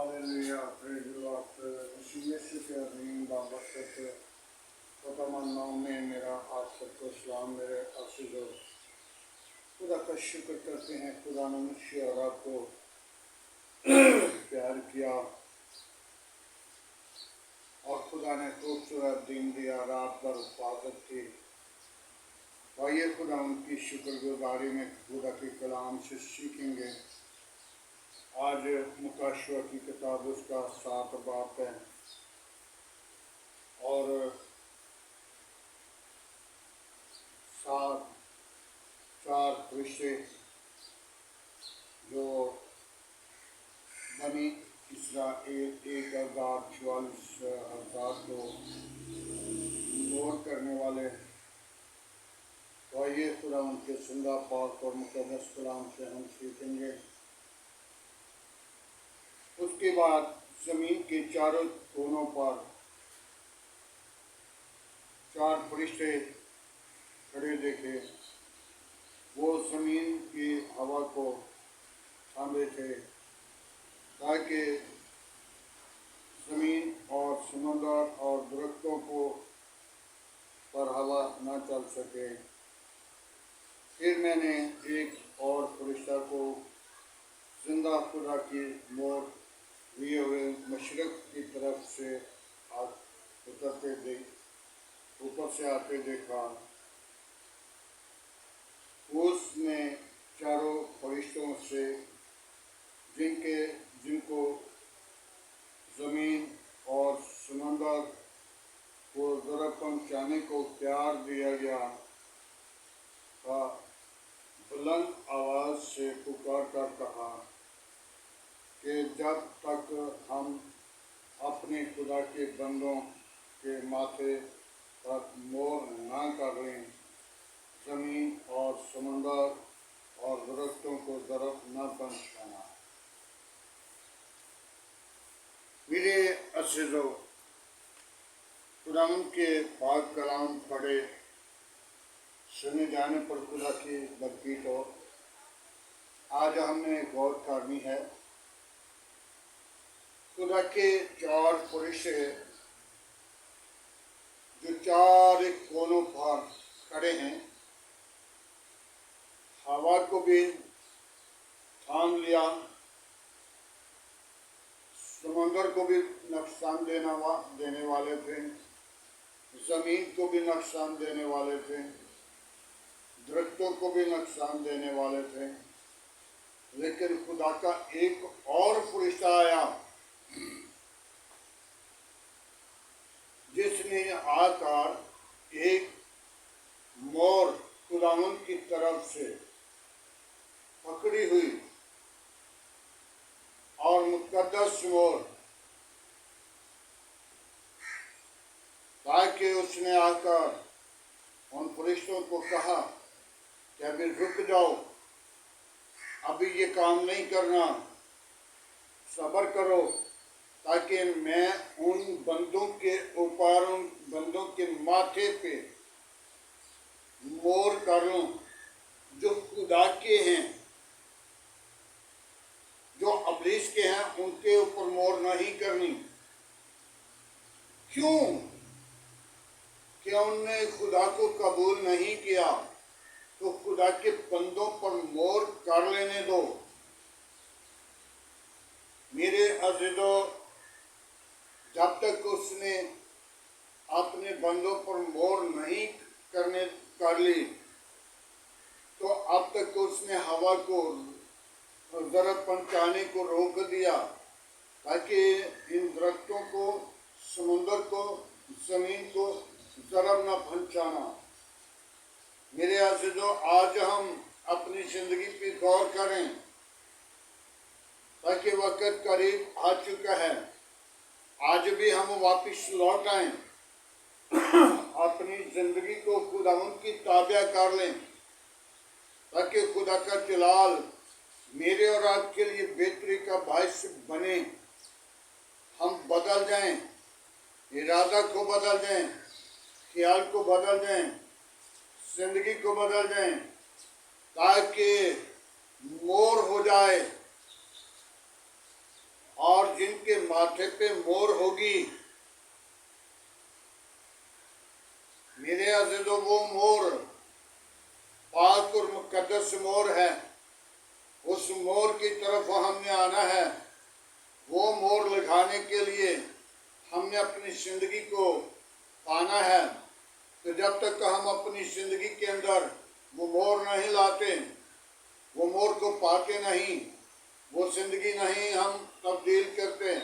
Hallelujah, praise the lord. मसीह यीशु के अज़ीम बाबरकत खुदावंद नाम में मेरा आप सबको सलाम। मेरे अज़ीज़ों, खुदा का शुक्र करते हैं। खुदा ने मुझे और आपको प्यार किया और खुदा ने खूबसूरत दिन दिया, रात भर हिफाजत की। आइए खुदा उनकी शुक्रगुजारी में खुदा के कलाम से सीखेंगे। आज मुकाशवा की किताब उसका 7 बाब है और 4 फरिश्ते जो बनी इस्राएल 1,44,000 को मोर करने वाले। तो आइए खुदा उनके सुंदा पाक और मुकद्दस कलाम से हम सीखेंगे। उसके बाद जमीन के चारों कोनों पर 4 फरिश्ते खड़े देखे। वो जमीन की हवा को थामे थे ताकि जमीन और समुद्र और दरख्तों को पर हवा न चल सके। फिर मैंने एक और फरिश्ता को जिंदा खुदा की मोर लिए हुए मशरक की तरफ से ऊपर से आते देखा। उसने चारों फरिश्तों से जिनको ज़मीन और समंदर को ज़रा पहुँचाने को प्यार दिया गया था, बुलंद आवाज़ से पुकार कर कहा कि जब तक हम अपने खुदा के बंदों के माथे पर मोर ना कर लें, ज़मीन और समुंदर और दरख्तों को ज़रफ़ न पहुँचाना। मेरे अज़ीज़ों, खुदावंद के पाक कलाम पढ़े सुने जाने पर खुदा की बरकत हो। आज हमने गौर करनी है खुदा के 4 फरिश्ते जो 4 कोनों पर खड़े हैं, हवा को भी थाम लिया, समंदर को भी नुकसान देने वाले थे, ज़मीन को भी नुकसान देने वाले थे, दरख्तों को भी नुकसान देने वाले थे। लेकिन खुदा का एक और फरिश्ता आया जिसने आकर एक मोर खुदावंद की तरफ से पकड़ी हुई और मुकद्दस मोर, ताकि उसने आकर उन फरिश्तों को कहा कि अभी रुक जाओ, अभी ये काम नहीं करना, सब्र करो, ताकि मैं उन बंदों के ऊपर, उन बंदों के माथे पे मोर कर लूं जो खुदा के हैं। जो अब्लीस के हैं उनके ऊपर मोर नहीं करनी। क्यों? कि उनने खुदा को कबूल नहीं किया, तो खुदा के बंदों पर मोर कर लेने दो। मेरे अज़ीज़ों, जब तक उसने अपने बंदों पर मोर नहीं कर ली, तो अब तक उसने हवा को ज़रा पहुँचाने को रोक दिया, ताकि इन दरख्तों को, समुंदर को, ज़मीन को ज़रा न पहुँचाना। मेरे अज़ीज़ों, आज हम अपनी ज़िंदगी पे गौर करें, ताकि वक़्त करीब आ चुका है। आज भी हम वापस लौट आएं, अपनी ज़िंदगी को खुदावंद की ताबे कर लें, ताकि खुदा का जलाल मेरे और आपके लिए बेहतरी का बायस बने। हम बदल जाएं, इरादा को बदल जाएं, ख्याल को बदल जाएं, जिंदगी को बदल जाएं, ताकि मोर हो जाए और जिनके माथे पे मोर होगी। मेरे अज़ीज़ों, वो मोर पाक और मुकद्दस मोर है। उस मोर की तरफ हमने आना है। वो मोर लगाने के लिए हमने अपनी जिंदगी को पाना है। तो जब तक हम अपनी जिंदगी के अंदर वो मोर नहीं लाते, वो मोर को पाते नहीं, वो जिंदगी नहीं हम तब्दील करते,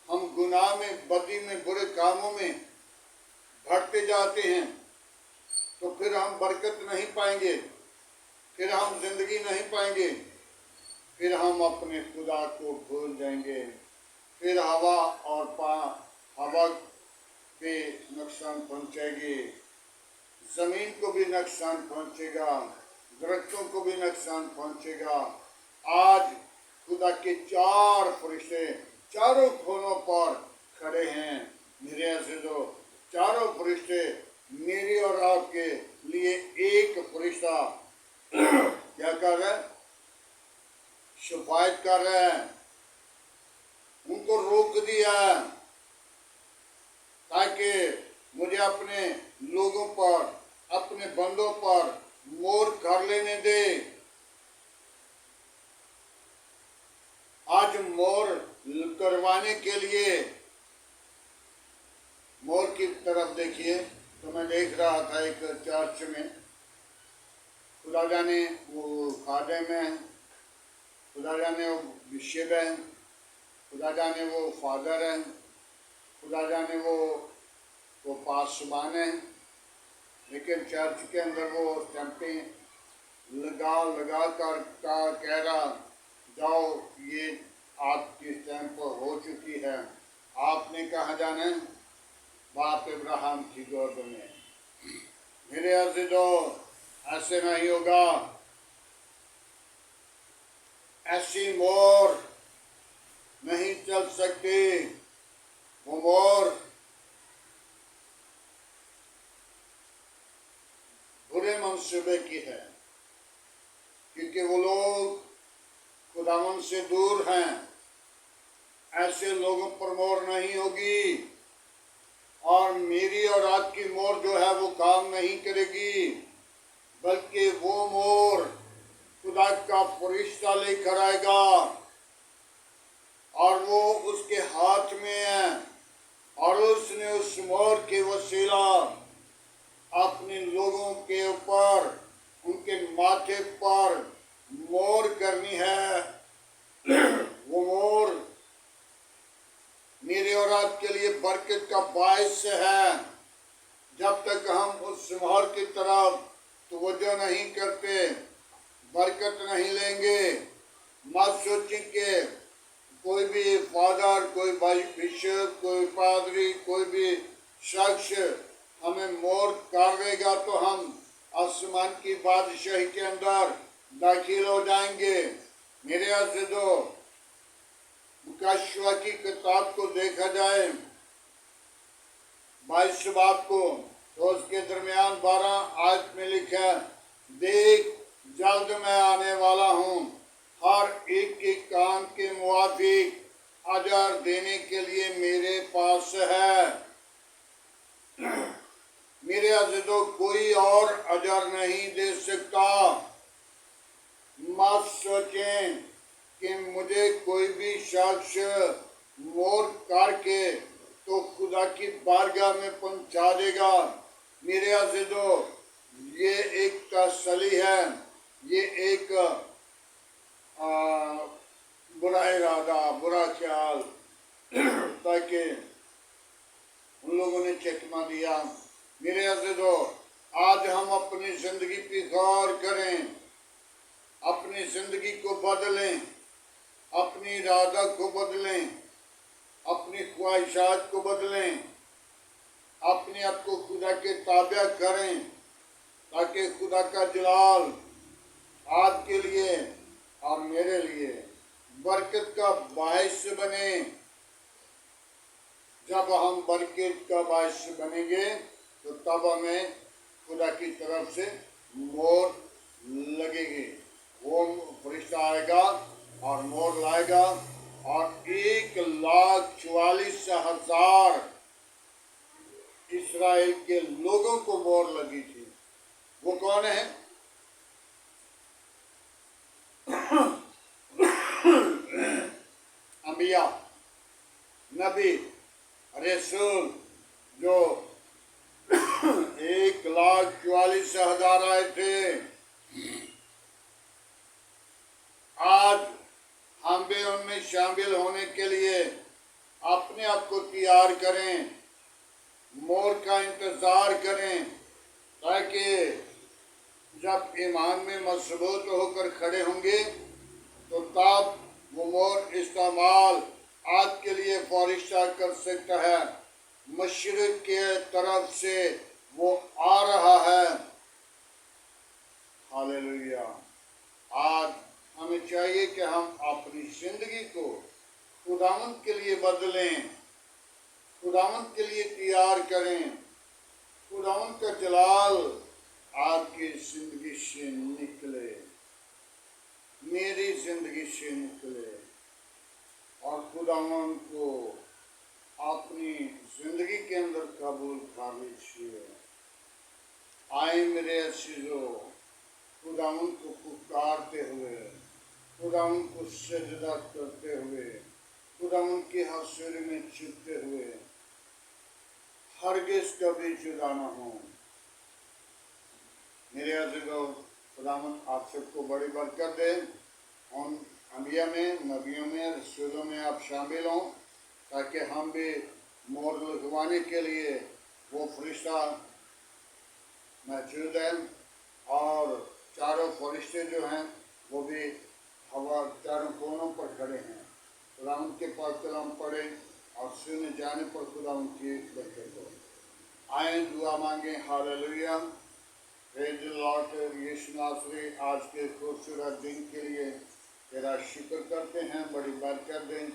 हम गुनाह में, बदी में, बुरे कामों में भटके जाते हैं, तो फिर हम बरकत नहीं पाएंगे, फिर हम जिंदगी नहीं पाएंगे, फिर हम अपने खुदा को भूल जाएंगे। फिर हवा पे नुकसान पहुंचेगी, जमीन को भी नुकसान पहुंचेगा, दरख्तों को भी नुकसान पहुंचेगा। आज खुदा के 4 फरिश्ते चारों कोनों पर खड़े हैं। मेरे अज़ीज़ों, चारों फरिश्ते मेरी और आपके लिए एक फरिश्ता क्या कर रहा है? शिफायत कर रहे हैं। उनको रोक दिया ताकि मुझे अपने लोगों पर, अपने बंदों पर मोर कर लेने दे। आज मोर करवाने के लिए, मोर की तरफ देखिए तो मैं देख रहा था एक चर्च में, खुदा जाने वो खादिम है, खुदा जाने वो बिशप है, खुदा जाने वो फादर है, खुदा जाने वो पासबान है, लेकिन चर्च के अंदर वो स्टैंपें लगा कर कह रहा, जाओ ये आपकी स्टैंप हो चुकी है, आपने कहाँ जाना है? बाप इब्राहिम की गोद में। मेरे अज़ीज़ों, ऐसे नहीं होगा। ऐसी मोर नहीं चल सकती। वो मोर बुरे मंसूबे की है, क्योंकि वो लोग खुदावन से दूर हैं। ऐसे लोगों पर मोर नहीं होगी, और मेरी और आपकी मोर जो है वो काम नहीं करेगी, बल्कि वो मोर खुदा का फरिश्ता लेकर आएगा, और वो उसके हाथ में है, और उसने उस मोर के वसीला अपने लोगों के ऊपर, उनके माथे पर मोर करनी है। वो मोर मेरे और आपके लिए बरकत का बायस है। जब तक हम उस मोर की तरफ तवज्जो नहीं करते, बरकत नहीं लेंगे। मत सोचें कि कोई भी फादर, कोई बिशप, कोई पादरी, कोई भी शख्स हमें मोर कर देगा तो हम आसमान की बादशाही के अंदर दाखिल हो जाएंगे। मेरे अज़ीज़ों, मुकाशवा की किताब को देखा जाए 22 बाब को, तो उसके दरमियान 12 आयत में लिखा है, देख जल्द मैं आने वाला हूँ, हर एक के काम के मुआफिक अजर देने के लिए मेरे पास है। मेरे अज़ीज़ों, कोई और अजर नहीं दे सकता। मत सोचें कि मुझे कोई भी शख्स मोर करके तो खुदा की बारगाह में पहुंचा देगा। मेरे अज़ीज़ों, ये एक तसल्ली है, ये एक बुरा इरादा, बुरा ख्याल, ताकि उन लोगों ने चकमा दिया। मेरे अज़ीज़ों, आज हम अपनी ज़िंदगी पे गौर करें, अपनी ज़िंदगी को बदलें, अपनी इरादा को बदलें, अपनी ख्वाहिशात को बदलें, अपने आप को खुदा के ताबे करें, ताकि खुदा का जलाल आपके लिए और मेरे लिए बरकत का बायस बने। जब हम बरकत का बायस बनेंगे तो तब हमें खुदा की तरफ से मोर लगेगी। वो फरिश्ता आएगा और मोर लाएगा, और 1,44,000 इसराइल के लोगों को मोहर लगी थी। वो कौन है? अंबिया, नबी, रसूल, जो 1,44,000 आए थे। आज हम भी उनमें शामिल होने के लिए अपने आप को तैयार करें, मोर का इंतजार करें, ताकि जब ईमान में मजबूत होकर खड़े होंगे तो तब वो मोर इस्तेमाल आपके लिए फरिश्ता कर सकता है। मशरिक के तरफ से वो आ रहा है। हालेलुया। आज हमें चाहिए कि हम अपनी जिंदगी को खुदावंद के लिए बदलें, खुदावंद के लिए तैयार करें। खुदावंद का जलाल आपकी जिंदगी से निकले, मेरी जिंदगी से निकले, और खुदावंद को अपनी जिंदगी के अंदर कबूल कर लीजिए। आए मेरे अजीजों, खुदावंद को पुकारते हुए, खुदावंद को सजदा करते हुए, खुदावंद की हज़ूरी में झुकते हुए, हरगिज़ कभी जुदा न हो। मेरे अजीजों, खुदावंद आप सबको बड़ी बरकत दे। उन अंबिया में, नबियों में, रसूलों में आप शामिल हों, ताकि हम भी मोहर लगवाने के लिए वो फरिश्ता मौजूद हैं, और चारों फरिश्ते जो हैं वो भी हवा चारों कोनों पर खड़े हैं। खुदा उनके पास कलाम पढ़े और सुने जाने पर खुदा उनकी बरकत हो। आए दुआ मांगे। Hallelujah. Praise the lord. Yeshu नासरी, आज के खूबसूरत दिन के लिए तेरा शुक्र करते हैं। बड़ी बरकत दें।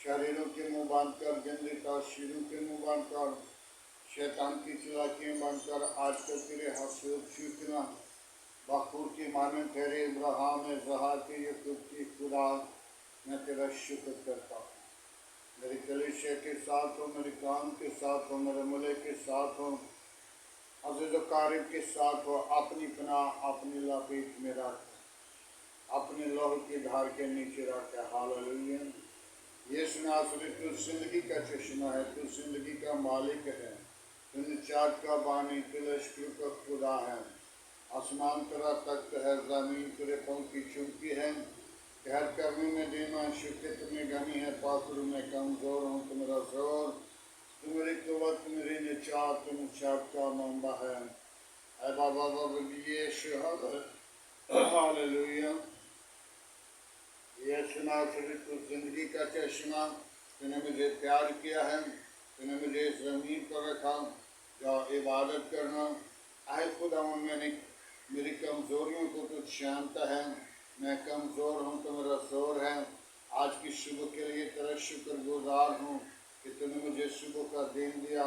शरीरों के मुँह बंद कर, गंदे तासीरों के मुँह बंद कर, शैतान की चालाकियाँ बंद कर, आज के तेरे हसूद चूकना बखूर की माने तेरे इब्राहिम ज़हाक यकूब की खुदा, मैं तेरा शुक्र करता हूँ। मेरी कलीसिया के साथ हो, मेरे काम के साथ हो, मेरे मुल्क के साथ हो, अज़ीज़ व क़रीब के साथ हो। अपनी पनाह अपनी लपेट में रख, अपने लहू की धार के नीचे रख। हालेलुया। यीशु नासरी, तू जिंदगी का चश्मा है, तू जिंदगी का मालिक है, तू निजात का बानी, तू लश्करों का खुदा है। आसमान तेरा तख्त है, ज़मीन तेरे पाँव की चौकी है। कहर करने में देना, शुक्र में घनी है, पाखुर में कमज़ोर हूँ, तू मेरा जोर, तू मेरी कुव्वत, मेरी निजात, तू निजात का मंबा है। ऐ बाबा यीशु, हालेलुया। यीशु नासरी, तू जिंदगी का चश्मा, तूने मुझे प्यार किया है, तूने मुझे इस ज़मीन पर रखा जो इबादत करना। आए खुदा, मैंने मेरी कमज़ोरियों को तू जानता है। मैं कमज़ोर हूँ, तो मेरा जोर है। आज की सुबह के लिए तेरा शुक्रगुजार हूँ कि तूने मुझे सुबह का दिन दिया।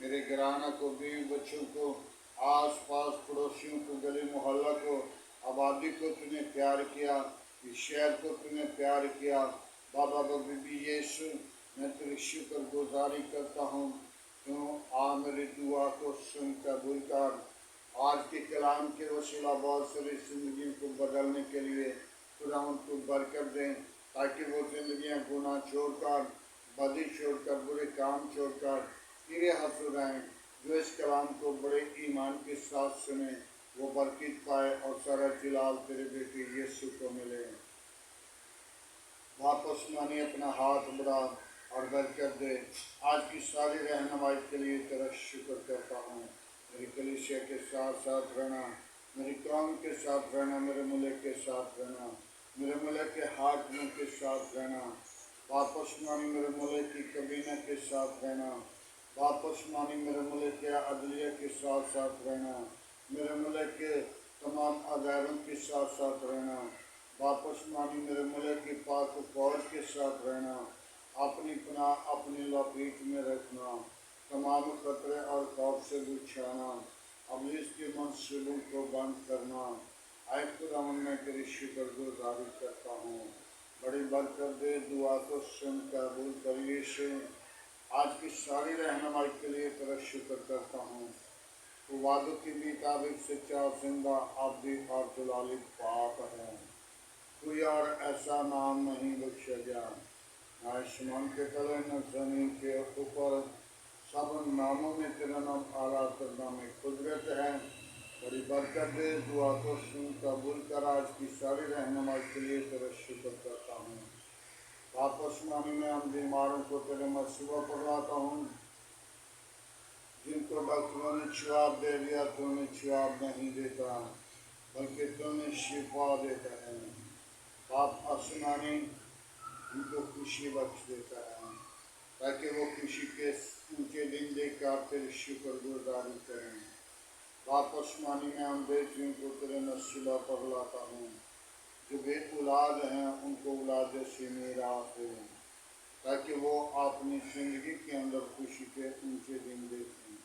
मेरे घराना को, बीवी बच्चों को, आस पास पड़ोसियों को, गली मोहल्ला को, आबादी को तूने प्यार किया, इस शहर को तूने प्यार किया। बाबा बीबी यीशु, मैं तेरी शुक्रगुजारी करता हूँ। तू आ मेरी दुआ को सुन कबूल कर। आज के कलाम के वसीला बहुत सारी जिंदगियों को बदलने के लिए खुदा उनको बरकत दें, ताकि वो जिंदगियाँ गुनाह छोड़कर, बदी छोड़कर, बुरे काम छोड़कर तेरे हसूद आएँ। जो इस कलाम को बड़े ईमान के साथ सुने वो बरकत पाए और सारा जलाल तेरे बेटे यीशु को मिले। वापस माने अपना हाथ बढ़ा और बरकत दे। आज की सारी रहनुमाई के लिए तेरा शुक्र करता हूँ। मेरी कलीसिया के साथ साथ रहना, मेरी कौम के साथ रहना, मेरे मुल्क के साथ रहना, मेरे मुल्क के हाकिमों के साथ रहना। वापस मानी मेरे मुल्क की कबीना के साथ रहना। वापस मानी मेरे मुल्क के अदलिया के साथ साथ रहना, मेरे मुल्क के तमाम अदारों के साथ साथ रहना। वापस मानी मेरे मुल्क की पाक फौज के साथ रहना। अपनी पनाह अपनी लपेट में रखना, तमाम खतरे और खौफ से बचाना, अबलीस के मंसूबों को बंद करना। आए खुदा, मैं तेरी शुक्रगुजारी करता हूँ। बड़ी बरकत दे, दुआ को सुन कबूल कर यीशु। आज की सारी रहनुमाई के लिए तेरा शुक्र करता हूँ। तो वादों के मुताबिक सच्चा और जिंदा आब्दी और दुलाली पाक है। कोई और ऐसा नाम नहीं बख्शा गया, न आसमान के तले न जमीन के ऊपर, सब नामों में तेरा नाम आला करना में कुदरत है। बड़ी बरकत दे, दुआ को सुन कबूल कर। आज की सारी रहनुमाई के लिए तेरा शुक्र करता हूँ। वापस मानी में हम बीमारों को तेरे मसीहा पढ़वाता हूँ। जिनको डॉक्टरों ने जवाब दे दिया, तूने जवाब नहीं देता, बल्कि तूने शिफा देता है। बाप आसमानी उनको खुशी बख्श देता है, ताकि वो खुशी के ऊंचे दिन देखकर तेरे शुक्रगुजारी करें। वापस मानी में हम बेटियों को तेरे नसीबा पर लाता हूँ। जो बे औलाद हैं उनको औलाद से मीरास हो, ताकि वो अपनी जिंदगी के अंदर खुशी के ऊंचे दिन देखें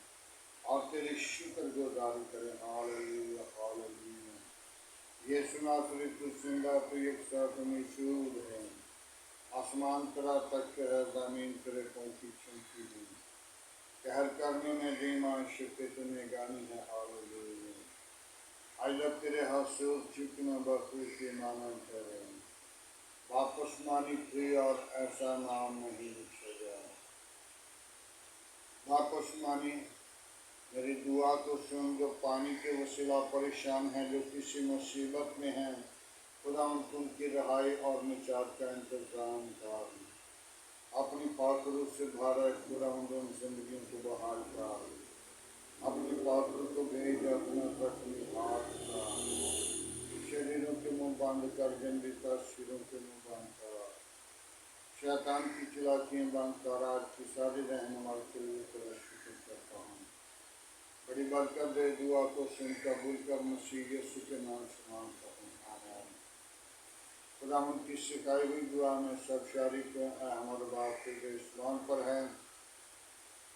और तेरे शुक्रगुजारी करें। Hallelujah hallelujah. ये सुना तेरी तू जिंदा, तू एक साथ मौजूद है। आसमान तेरा तक है, जमीन तेरे पहुंची चमकी है। कहर करने में धीमा शुक्र तुम्हें गानी है। हालेलुया। आज जब तेरे हसूल चुकना बखूर के मानंद है। वापस मानी कोई और ऐसा नाम नहीं लिखा गया। वापस मानी मेरी दुआ को सुन, जो पानी के वसीला परेशान है, जो किसी मुसीबत में है, खुदा उनकी रहाई और निजात का इंतजाम कर। अपनी पाकरू से भरा खुदा उन जिंदगी को बहाल कर। अपनी पाकरू को भेज अपना जख्मी हाथ का। शरीरों के मुंह बंद कर, जिंदा सिरों के मुंह बंद कर। शैतान की चालाकियां बंद कर। आज की सारी रहनुमाई के लिए तेरा शुक्र करता हूँ। बड़ी बरकत दे, दुआ को सुन कबूल कर। मसीह यीशु के नाम से मांगता हूँ, आमीन। खुदा उनकी सिखाई हुई दुआ में सब शरीक अहमद बाप के इस्लाम पर है।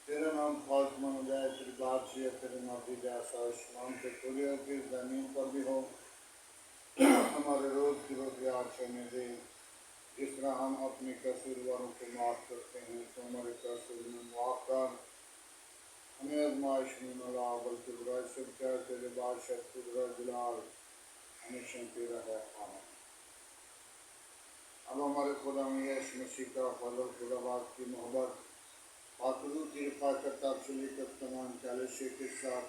तेरा नाम खास मन जाए, तेरी बात से तेरे मर्जी जैसा इस्लाम पे खुली होती जमीन पर भी हो। हमारे रोज की रोटी आज हमें दे, जिस तरह हम अपने कसूरवारों को माफ़ करते हैं, तो हमारे कसूर में माफ़ कर। हमें आजमाइश में न ला, बल्कि बुराई से बचा। तेरे बादशाह कुदरत जलाल हमेशा तेरा है, आमीन। अब हमारे खुदा में यीशु मसीह का फजल, खुदाबाद की मोहब्बत, पाकरू की रफ़ाकत से लेकर तमाम कलीसिया के साथ,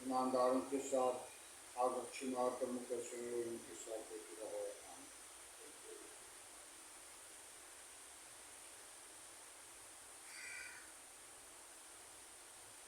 ईमानदारों के साथ, आग अच्छी मार कर मुकस्सिम लोगों के साथ